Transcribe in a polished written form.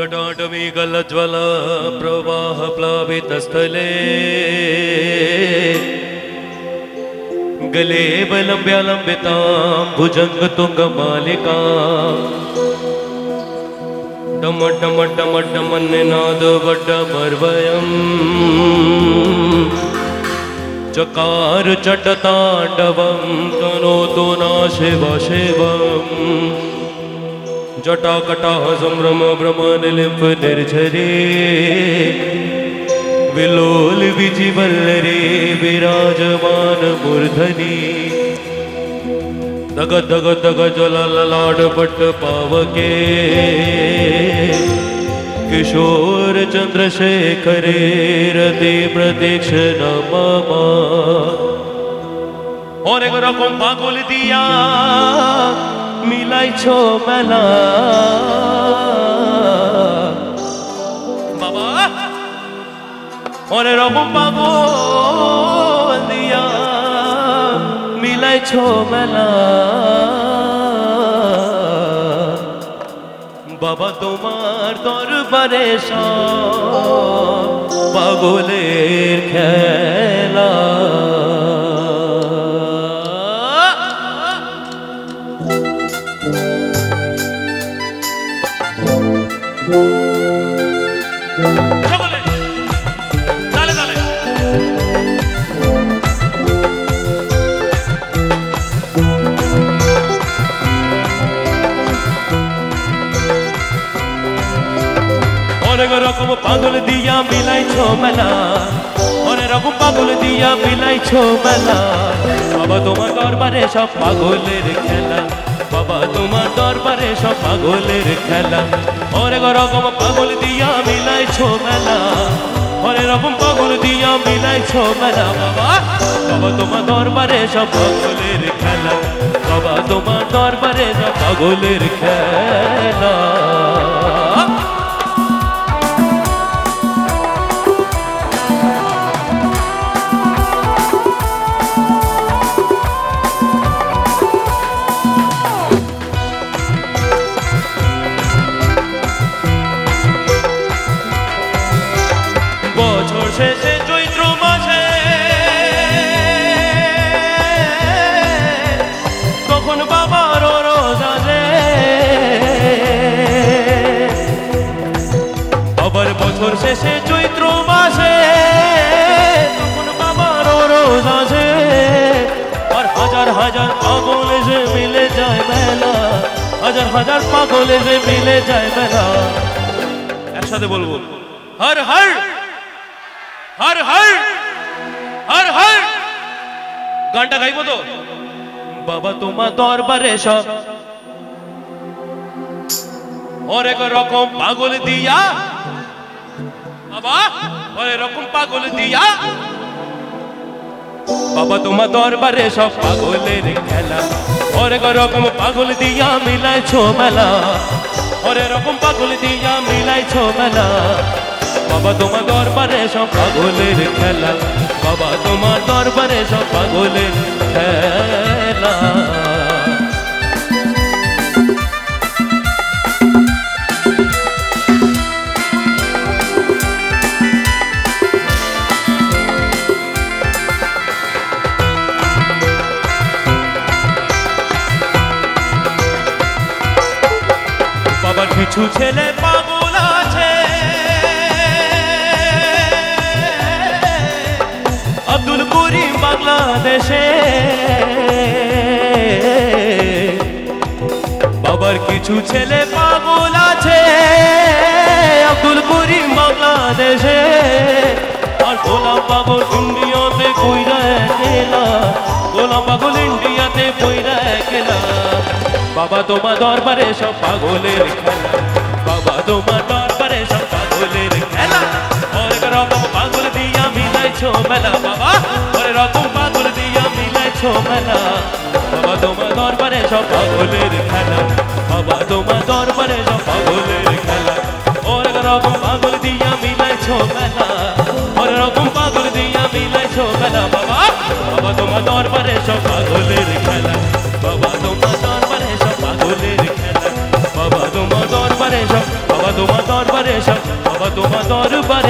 टटाटमीगलज्वल प्रवाह प्लावितस्थले गले बलम्ब्यालम्बितां भुजङ्गतुङ्गमालिका डम डम डम डमन्निनादवड्डमर्वयम् चकार चट्टताण्डवं तनोतु न शिव शिवम् जटाकटाह संभ्रम भ्रमनिलिम्फ निर्झरे विलोल विजिवल्लरे विराजमान मूर्धनि दग दग दग ज्वललाट पट्ट पावके किशोर चंद्रशेखरे रति प्रदीक्षण मम অনেক রকম পাগল দিয়া মিলাইছো মেলা বাবা অনেক রকম পাগল দিয়া মিলাইছো মেলা বাবা তোমার দরবারে সব পাগলের খেলা অনেক রকম পাগল দিয়া মিলাইছো মেলা অনেক রকম পাগল দিয়া মিলাইছো মেলা বাবা তোমার দরবারে সব পাগলের খেলা বাবা তোমার দরবারে সব পাগলের খেলা অনেক রকম পাগল দিয়া মিলাইছো মেলা অনেক রকম পাগল দিয়া মিলাইছো মেলা বাবা বাবা তোমার দরবারে সব পাগলের খেলা বাবা তোমার দরবারে সব পাগলের খেলা বছর শেষে চৈত্র মাসে তখন বাবার রোজ আসে আবার বছর শেষে চৈত্র মাসে তখন বাবার রোজ আসে আর হাজার হাজার পাগল এসে মিলে যায় মেলা হাজার হাজার পাগল এসে মিলে যায় মেলা একসাথে বলবো হর হর हर हर हर हर गानটা গাইবো তো বাবা তোমার দরবারে সব অনেক রকম পাগল দিয়া বাবা অনেক রকম পাগল দিয়া বাবা তোমার দরবারে সব পাগলের খেলা অনেক রকম পাগল দিয়া মিলাইছো মেলা অনেক রকম পাগল দিয়া মিলাইছো মেলা বাবা তোমার দরবারে সব পাগলের খেলা বাবা তোমার দরবারে সব পাগলের খেলা বাবার কিছু ছেলে পাগল আছে আব্দুল করিম বাংলাদেশে বাবার কিছু ছেলে পাগল আছে আব্দুল করিম বাংলাদেশে আর গোলাম পাগল ইন্ডিয়াতে কইরা গেলা গোলাম পাগল ইন্ডিয়াতে কইরা গেলা বাবা তোমার দরবারে সব পাগলের খেলা বাবা তোমার দরবারে সব পাগলের খেলা অনেক রকম পাগল দিয়া মিলাইছো মেলা বাবা অনেক রকম পাগল দিয়া মিলাইছো মেলা বাবা তোমার দরবারে সব পাগলের খেলা বাবা তোমার দরবারে সব পাগলের খেলা অনেক রকম পাগল দিয়া মিলাইছো মেলা অনেক রকম পাগল দিয়া মিলাইছো মেলা বাবা বাবা তোমার দরবারে সব পাগলের খেলা বাবা তোমার দরবারে সব পাগলের খেলা বাবা তোমার দরবারে সব বাবা তোমার দরবারে এসব বাবা তোমার দরবারে